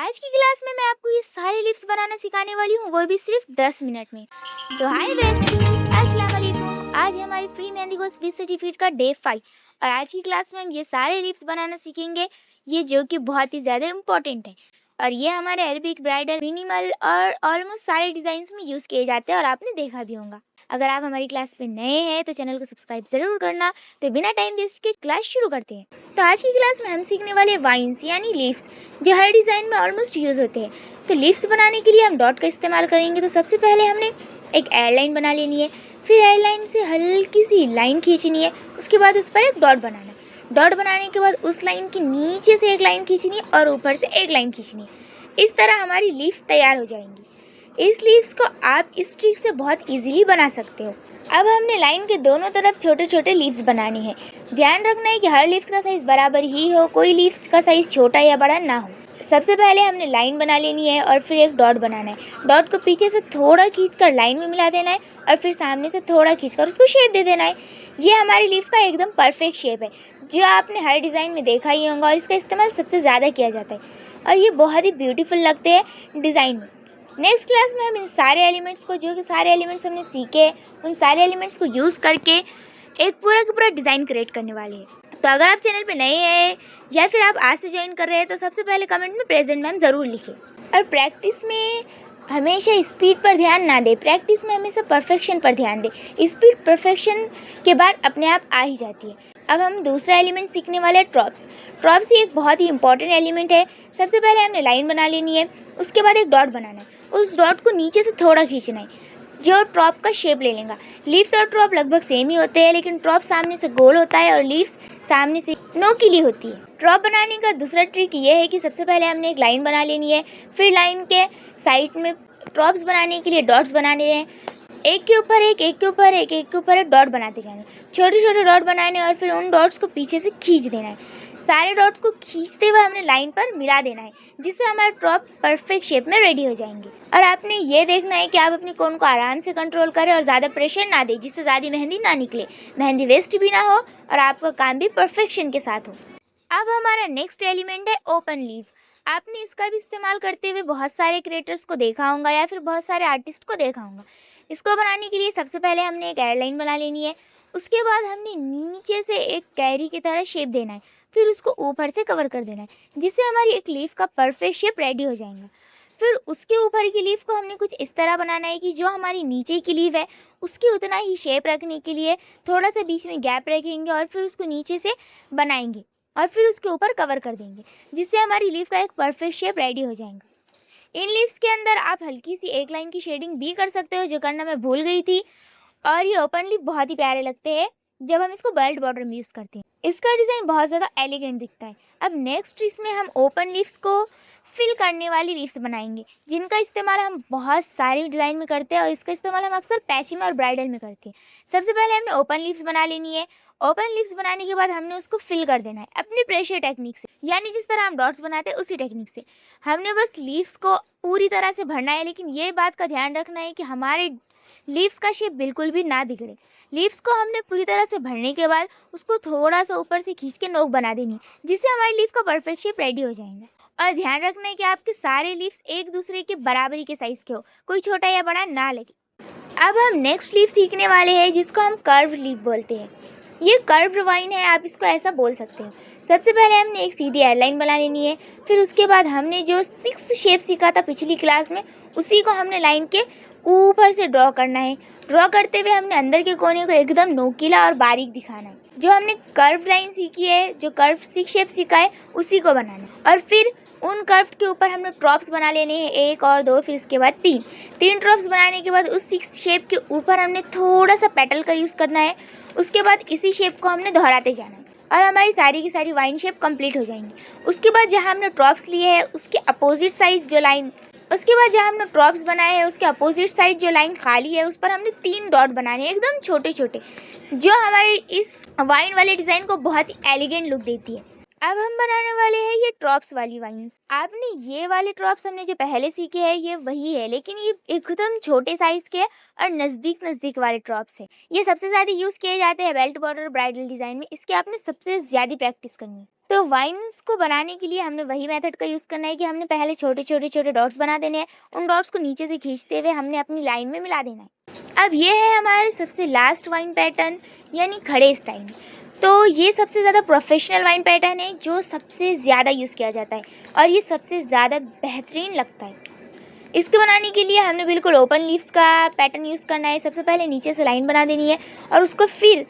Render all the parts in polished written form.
आज की क्लास में मैं आपको ये सारे लिप्स बनाना सिखाने वाली हूँ, वो भी सिर्फ 10 मिनट में। तो हाय बेस्ट, अस्सलाम वालेकुम। आज है हमारी फ्री मेहंदी कोर्स 20 सर्टिफिकेट का डे 5 और आज की क्लास में हम ये सारे लिप्स बनाना सीखेंगे, ये जो कि बहुत ही ज़्यादा इम्पोर्टेंट है। और ये हमारे अरबिक, ब्राइडल, मिनिमल और ऑलमोस्ट सारे डिज़ाइंस में यूज़ किए जाते हैं और आपने देखा भी होगा। अगर आप हमारी क्लास पे नए हैं तो चैनल को सब्सक्राइब ज़रूर करना। तो बिना टाइम वेस्ट के क्लास शुरू करते हैं। तो आज की क्लास में हम सीखने वाले वाइन्स यानी लीव्स, जो हर डिज़ाइन में ऑलमोस्ट यूज़ होते हैं। तो लीव्स बनाने के लिए हम डॉट का इस्तेमाल करेंगे। तो सबसे पहले हमने एक एयरलाइन बना लेनी है, फिर एयरलाइन से हल्की सी लाइन खींचनी है, उसके बाद उस पर एक डॉट बनाना है। डॉट बनाने के बाद उस लाइन के नीचे से एक लाइन खींचनी है और ऊपर से एक लाइन खींचनी है। इस तरह हमारी लीफ तैयार हो जाएंगी। इस लीव्स को आप इस ट्रिक से बहुत इजीली बना सकते हो। अब हमने लाइन के दोनों तरफ छोटे छोटे लीव्स बनाने हैं। ध्यान रखना है कि हर लीव्स का साइज़ बराबर ही हो, कोई लीव्स का साइज़ छोटा या बड़ा ना हो। सबसे पहले हमने लाइन बना लेनी है और फिर एक डॉट बनाना है। डॉट को पीछे से थोड़ा खींचकर लाइन में मिला देना है और फिर सामने से थोड़ा खींचकर उसको शेप दे देना है। ये हमारी लीफ का एकदम परफेक्ट शेप है, जो आपने हर डिज़ाइन में देखा ही होगा और इसका इस्तेमाल सबसे ज़्यादा किया जाता है और ये बहुत ही ब्यूटीफुल लगते हैं डिज़ाइन में। नेक्स्ट क्लास में हम इन सारे एलिमेंट्स को, जो कि सारे एलिमेंट्स हमने सीखे, उन सारे एलिमेंट्स को यूज़ करके एक पूरा का पूरा डिज़ाइन क्रिएट करने वाले हैं। तो अगर आप चैनल पे नए हैं या फिर आप आज से ज्वाइन कर रहे हैं तो सबसे पहले कमेंट में प्रेजेंट मैम ज़रूर लिखें। और प्रैक्टिस में हमेशा स्पीड पर ध्यान ना दें, प्रैक्टिस में हमेशा परफेक्शन पर ध्यान दें। स्पीड परफेक्शन के बाद अपने आप आ ही जाती है। अब हम दूसरा एलिमेंट सीखने वाले हैं ट्रॉप्स। ट्रॉप्स ही एक बहुत ही इंपॉर्टेंट एलिमेंट है। सबसे पहले हमने लाइन बना लेनी है, उसके बाद एक डॉट बनाना है और उस डॉट को नीचे से थोड़ा खींचना है, जो ट्रॉप का शेप ले लेगा। लीव्स और ट्रॉप लगभग सेम ही होते हैं, लेकिन ट्रॉप सामने से गोल होता है और लीव्स सामने से नोकीली होती है। ट्रॉप बनाने का दूसरा ट्रिक ये है कि सबसे पहले हमने एक लाइन बना लेनी है, फिर लाइन के साइड में ट्रॉप्स बनाने के लिए डॉट्स बनाने हैं। एक के ऊपर एक, एक के ऊपर एक, एक के ऊपर एक डॉट बनाते जाने, छोटे छोटे डॉट बनाने और फिर उन डॉट्स को पीछे से खींच देना है। सारे डॉट्स को खींचते हुए हमने लाइन पर मिला देना है, जिससे हमारा ट्रॉप परफेक्ट शेप में रेडी हो जाएंगे। और आपने ये देखना है कि आप अपनी कोन को आराम से कंट्रोल करें और ज़्यादा प्रेशर ना दें, जिससे ज़्यादा मेहंदी ना निकले, मेहंदी वेस्ट भी ना हो और आपका काम भी परफेक्शन के साथ हो। अब हमारा नेक्स्ट एलिमेंट है ओपन लीफ। आपने इसका भी इस्तेमाल करते हुए बहुत सारे क्रिएटर्स को देखा होगा या फिर बहुत सारे आर्टिस्ट को देखा होगा। इसको बनाने के लिए सबसे पहले हमने एक एयरलाइन बना लेनी है, उसके बाद हमने नीचे से एक कैरी की तरह शेप देना है, फिर उसको ऊपर से कवर कर देना है, जिससे हमारी एक लीफ का परफेक्ट शेप रेडी हो जाएगा। फिर उसके ऊपर की लीफ को हमने कुछ इस तरह बनाना है कि जो हमारी नीचे की लीफ है उसकी उतना ही शेप रखने के लिए थोड़ा सा बीच में गैप रखेंगे और फिर उसको नीचे से बनाएंगे और फिर उसके ऊपर कवर कर देंगे, जिससे हमारी लीफ का एक परफेक्ट शेप रेडी हो जाएगा। इन लीव्स के अंदर आप हल्की सी एक लाइन की शेडिंग भी कर सकते हो, जो करना मैं भूल गई थी। और ये ओपन लीफ बहुत ही प्यारे लगते हैं जब हम इसको बेल्ट बॉर्डर में यूज़ करते हैं। इसका डिज़ाइन बहुत ज़्यादा एलिगेंट दिखता है। अब नेक्स्ट इसमें हम ओपन लीव्स को फिल करने वाली लीव्स बनाएंगे, जिनका इस्तेमाल हम बहुत सारे डिज़ाइन में करते हैं और इसका इस्तेमाल हम अक्सर पैची में और ब्राइडल में करते हैं। सबसे पहले हमने ओपन लीव्स बना लेनी है। ओपन लीव्स बनाने के बाद हमने उसको फिल कर देना है अपने प्रेशर टेक्निक से, यानी जिस तरह हम डॉट्स बनाते हैं उसी टेक्निक से। हमने बस लीव्स को पूरी तरह से भरना है, लेकिन ये बात का ध्यान रखना है कि हमारे लीव्स का शेप बिल्कुल भी ना बिगड़े। लीव्स को हमने पूरी तरह से भरने के बाद उसको थोड़ा सा ऊपर से खींच के नोक बना देनी, जिससे हमारी लीफ का परफेक्ट शेप रेडी हो जाएगा। और ध्यान रखना है कि आपके सारे लीव्स एक दूसरे के बराबरी के साइज़ के हो, कोई छोटा या बड़ा ना लगे। अब हम नेक्स्ट लीफ सीखने वाले हैं, जिसको हम कर्व लीफ बोलते हैं। ये कर्व वाइन है, आप इसको ऐसा बोल सकते हो। सबसे पहले हमने एक सीधी एयरलाइन बना लेनी है, फिर उसके बाद हमने जो 6 शेप सीखा था पिछली क्लास में, उसी को हमने लाइन के ऊपर से ड्रॉ करना है। ड्रॉ करते हुए हमने अंदर के कोने को एकदम नोकीला और बारीक दिखाना है। जो हमने कर्व लाइन सीखी है, जो कर्व 6 शेप सीखा है, उसी को बनाना है। और फिर उन कर्व के ऊपर हमने ट्रॉप्स बना लेने हैं, 1 और 2, फिर उसके बाद 3 ट्रॉप्स बनाने के बाद उस 6 शेप के ऊपर हमने थोड़ा सा पेटल का यूज़ करना है। उसके बाद इसी शेप को हमने दोहराते जाना है और हमारी सारी की सारी वाइन शेप कंप्लीट हो जाएंगी। उसके बाद जहाँ हमने ट्रॉप्स लिए हैं उसके अपोजिट साइड जो लाइन, उसके बाद जहाँ हमने ट्रॉप्स बनाए हैं उसके अपोजिट साइड जो लाइन खाली है उस पर हमने 3 डॉट बनाने हैं, एकदम छोटे छोटे, जो हमारे इस वाइन वाले डिज़ाइन को बहुत ही एलिगेंट लुक देती है। अब हम बनाने वाले हैं ये ट्रॉप्स वाली वाइन्स। आपने ये वाले ट्रॉप्स हमने जो पहले सीखे हैं ये वही है, लेकिन ये एकदम छोटे साइज़ के और नज़दीक नज़दीक वाले ट्रॉप्स है। ये सबसे ज़्यादा यूज़ किए जाते हैं बेल्ट बॉर्डर ब्राइडल डिज़ाइन में, इसके आपने सबसे ज़्यादा प्रैक्टिस करनी है। तो वाइन्स को बनाने के लिए हमने वही मेथड का यूज़ करना है कि हमने पहले छोटे-छोटे डॉट्स बना देने हैं। उन डॉट्स को नीचे से खींचते हुए हमने अपनी लाइन में मिला देना है। अब ये है हमारे सबसे लास्ट वाइन पैटर्न, यानी खड़े स्टाइल। तो ये सबसे ज़्यादा प्रोफेशनल वाइन पैटर्न है जो सबसे ज़्यादा यूज़ किया जाता है और ये सबसे ज़्यादा बेहतरीन लगता है। इसको बनाने के लिए हमने बिल्कुल ओपन लीव्स का पैटर्न यूज़ करना है। सबसे पहले नीचे से लाइन बना देनी है और उसको फिर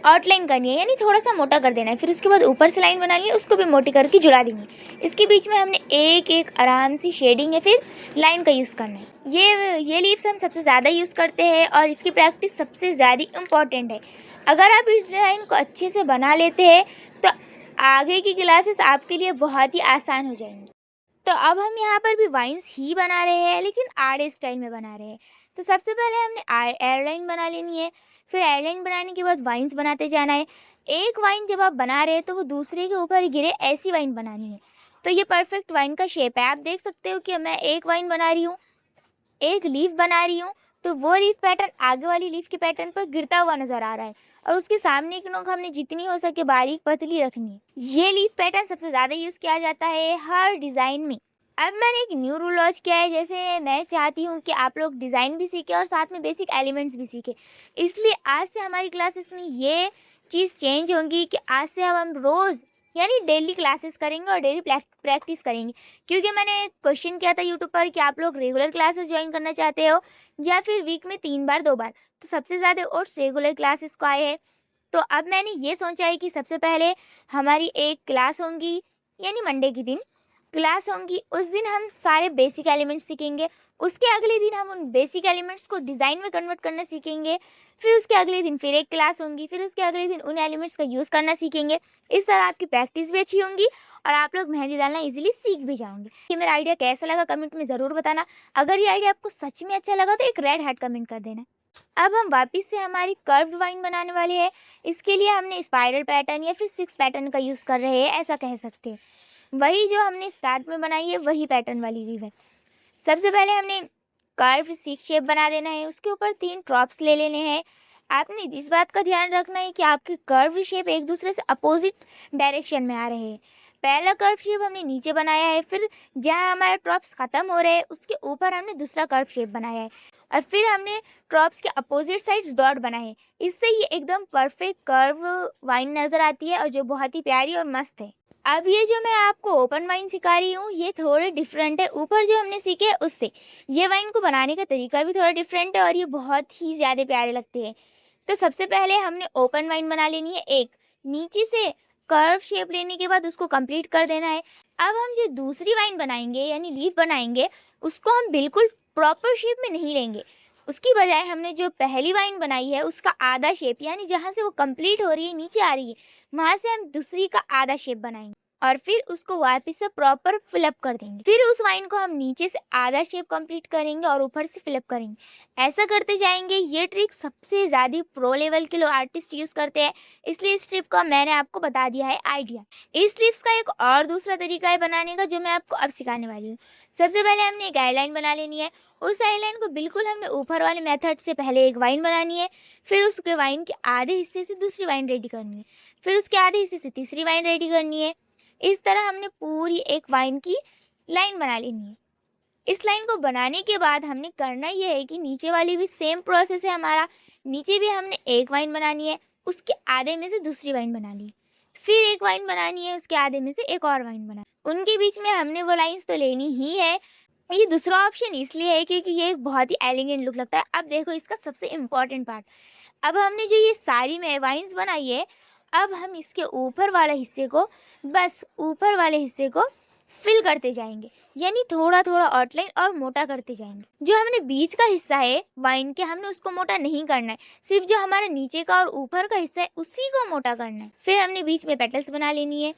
आउटलाइन करनी है, यानी थोड़ा-सा मोटा कर देना है। फिर उसके बाद ऊपर से लाइन बनानी है, उसको भी मोटी करके जुड़ा देंगे। इसके बीच में हमने एक-एक आराम से शेडिंग या फिर लाइन का यूज़ करना है। ये लीव्स हम सबसे ज़्यादा यूज़ करते हैं और इसकी प्रैक्टिस सबसे ज़्यादा इम्पॉर्टेंट है। अगर आप इस डिज़ाइन को अच्छे से बना लेते हैं, तो आगे की क्लासेस आपके लिए बहुत ही आसान हो जाएँगी। तो अब हम यहाँ पर भी वाइन्स ही बना रहे हैं, लेकिन आड़े स्टाइल में बना रहे हैं। तो सबसे पहले हमने एयरलाइन बना लेनी है। फिर एयरलाइन बनाने के बाद वाइन्स बनाते जाना है। एक वाइन जब आप बना रहे हैं तो वो दूसरे के ऊपर गिरे ऐसी वाइन बनानी है। तो ये परफेक्ट वाइन का शेप है। आप देख सकते हो कि मैं एक वाइन बना रही हूँ, एक लीफ बना रही हूँ, तो वो लीफ पैटर्न आगे वाली लीफ के पैटर्न पर गिरता हुआ नज़र आ रहा है और उसके सामने की नोक हमने जितनी हो सके बारीक पतली रखनी है। ये लीफ पैटर्न सबसे ज़्यादा यूज़ किया जाता है हर डिज़ाइन में। अब मैंने एक न्यू रूल लॉन्च किया है, जैसे मैं चाहती हूँ कि आप लोग डिज़ाइन भी सीखें और साथ में बेसिक एलिमेंट्स भी सीखें। इसलिए आज से हमारी क्लासेस में ये चीज़ चेंज होगी कि आज से अब हम रोज़ यानी डेली क्लासेस करेंगे और डेली प्रैक्टिस करेंगे। क्योंकि मैंने एक क्वेश्चन किया था यूट्यूब पर कि आप लोग रेगुलर क्लासेस ज्वाइन करना चाहते हो या फिर वीक में 3 बार 2 बार। तो सबसे ज़्यादा ओट्स रेगुलर क्लासेस को आए हैं। तो अब मैंने ये सोचा है कि सबसे पहले हमारी एक क्लास होंगी, यानी मंडे के दिन क्लास होंगी। उस दिन हम सारे बेसिक एलिमेंट्स सीखेंगे। उसके अगले दिन हम उन बेसिक एलिमेंट्स को डिज़ाइन में कन्वर्ट करना सीखेंगे। फिर उसके अगले दिन फिर एक क्लास होंगी। फिर उसके अगले दिन उन एलिमेंट्स का यूज़ करना सीखेंगे। इस तरह आपकी प्रैक्टिस भी अच्छी होंगी और आप लोग मेहंदी डालना इजीली सीख भी जाओगे। ये मेरा आइडिया कैसा लगा कमेंट में ज़रूर बताना। अगर ये आइडिया आपको सच में अच्छा लगा तो एक रेड हार्ट कमेंट कर देना। अब हम वापस से हमारी कर्व्ड वाइन बनाने वाले हैं। इसके लिए हमने स्पाइरल पैटर्न या फिर 6 पैटर्न का यूज़ कर रहे हैं, ऐसा कह सकते हैं। वही जो हमने स्टार्ट में बनाई है वही पैटर्न वाली लीव है। सबसे पहले हमने कर्व सिक्स शेप बना देना है। उसके ऊपर 3 ड्रॉप्स ले लेने हैं। आपने इस बात का ध्यान रखना है कि आपके कर्व शेप एक दूसरे से अपोजिट डायरेक्शन में आ रहे हैं। पहला कर्व शेप हमने नीचे बनाया है, फिर जहाँ हमारा ड्रॉप्स ख़त्म हो रहे हैं उसके ऊपर हमने दूसरा कर्व शेप बनाया है और फिर हमने ड्रॉप्स के अपोजिट साइड्स डॉट बनाए हैं। इससे ये एकदम परफेक्ट कर्व वाइन नज़र आती है और जो बहुत ही प्यारी और मस्त है। अब ये जो मैं आपको ओपन वाइन सिखा रही हूँ ये थोड़े डिफरेंट है ऊपर जो हमने सीखे है उससे। ये वाइन को बनाने का तरीका भी थोड़ा डिफरेंट है और ये बहुत ही ज़्यादा प्यारे लगते हैं। तो सबसे पहले हमने ओपन वाइन बना लेनी है एक। नीचे से कर्व शेप लेने के बाद उसको कंप्लीट कर देना है। अब हम जो दूसरी वाइन बनाएंगे यानी लीफ बनाएंगे उसको हम बिल्कुल प्रॉपर शेप में नहीं लेंगे। उसकी बजाय हमने जो पहली वाइन बनाई है उसका आधा शेप, यानी जहाँ से वो कंप्लीट हो रही है नीचे आ रही है वहाँ से हम दूसरी का आधा शेप बनाएंगे और फिर उसको वापस से प्रॉपर फिलअप कर देंगे। फिर उस वाइन को हम नीचे से आधा शेप कंप्लीट करेंगे और ऊपर से फिलअप करेंगे। ऐसा करते जाएंगे। ये ट्रिक सबसे ज़्यादा प्रो लेवल के लोग आर्टिस्ट यूज़ करते हैं, इसलिए इस ट्रिक का मैंने आपको बता दिया है आइडिया। इस ट्रिप्स का एक और दूसरा तरीका है बनाने का जो मैं आपको अब सिखाने वाली हूँ। सबसे पहले हमने एक आईलाइन बना लेनी है। उस आईलाइन को बिल्कुल हमने ऊपर वाले मेथड से पहले एक वाइन बनानी है, फिर उसके वाइन के आधे हिस्से से दूसरी वाइन रेडी करनी है, फिर उसके आधे हिस्से से तीसरी वाइन रेडी करनी है। इस तरह हमने पूरी एक वाइन की लाइन बना लेनी है। इस लाइन को बनाने के बाद हमने करना ये है कि नीचे वाली भी सेम प्रोसेस है हमारा। नीचे भी हमने एक वाइन बनानी है, उसके आधे में से दूसरी वाइन बनानी है, फिर एक वाइन बनानी है, उसके आधे में से एक और वाइन बनानी है। उनके बीच में हमने वो लाइन्स तो लेनी ही है। ये दूसरा ऑप्शन इसलिए है क्योंकि ये एक बहुत ही एलिगेंट लुक लगता है। अब देखो इसका सबसे इम्पॉर्टेंट पार्ट। अब हमने जो ये सारी वाइन्स बनाई है, अब हम इसके ऊपर वाले हिस्से को बस ऊपर वाले हिस्से को फिल करते जाएंगे, यानी थोड़ा थोड़ा आउटलाइन और मोटा करते जाएंगे। जो हमने बीच का हिस्सा है वाइन के हमने उसको मोटा नहीं करना है, सिर्फ जो हमारा नीचे का और ऊपर का हिस्सा है उसी को मोटा करना है। फिर हमने बीच में पेटल्स बना लेनी है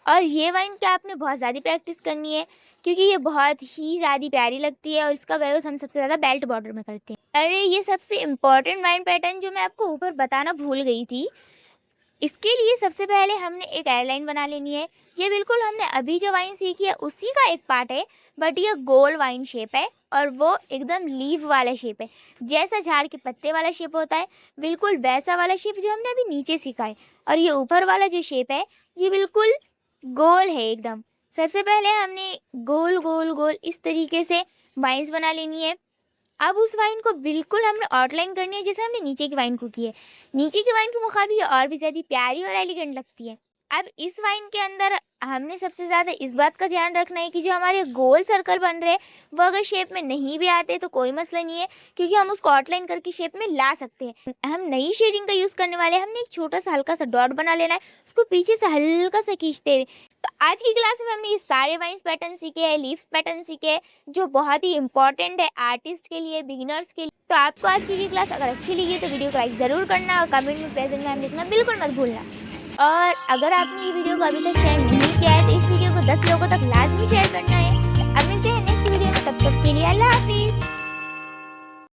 और ये वाइन क्या आपने बहुत ज़्यादा प्रैक्टिस करनी है क्योंकि ये बहुत ही ज़्यादा प्यारी लगती है और इसका यूज़ हम सबसे ज़्यादा बेल्ट बॉर्डर में करते हैं। अरे ये सबसे इम्पॉर्टेंट वाइन पैटर्न जो मैं आपको ऊपर बताना भूल गई थी। इसके लिए सबसे पहले हमने एक एयरलाइन बना लेनी है। ये बिल्कुल हमने अभी जो वाइन सीखी है उसी का एक पार्ट है, बट ये गोल वाइन शेप है और वो एकदम लीफ वाला शेप है। जैसा झाड़ के पत्ते वाला शेप होता है बिल्कुल वैसा वाला शेप जो हमने अभी नीचे सीखा है। और ये ऊपर वाला जो शेप है ये बिल्कुल गोल है एकदम। सबसे पहले हमने गोल गोल गोल इस तरीके से वाइन्स बना लेनी है। अब उस वाइन को बिल्कुल हमने आउटलाइन करनी है जैसे हमने नीचे की वाइन को की है। नीचे की वाइन के मुकाबले ये और भी ज़्यादा प्यारी और एलिगेंट लगती है। अब इस वाइन के अंदर हमने सबसे ज़्यादा इस बात का ध्यान रखना है कि जो हमारे गोल सर्कल बन रहे हैं वो अगर शेप में नहीं भी आते तो कोई मसला नहीं है, क्योंकि हम उसको आउटलाइन करके शेप में ला सकते हैं। हम नई शेडिंग का यूज़ करने वाले हैं। हमने एक छोटा सा हल्का सा डॉट बना लेना है, उसको पीछे से हल्का सा खींचते हुए। तो आज की क्लास में हमने ये सारे वाइन्स पैटर्न सीखे हैं, लीव्स पैटर्न सीखे हैं, जो बहुत ही इंपॉर्टेंट है आर्टिस्ट के लिए, बिगिनर्स के लिए। तो आपको आज की ये क्लास अगर अच्छी लगी तो वीडियो को लाइक ज़रूर करना और कमेंट में प्रेजेंट मैम लिखना बिल्कुल मत भूलना। और अगर आपने ये वीडियो को अभी तक शेयर नहीं किया है तो इस वीडियो को 10 लोगों तक लाजमी शेयर करना है। अब मिलते हैं नेक्स्ट वीडियो में, तब तक के लिए अल्लाह हाफिज़।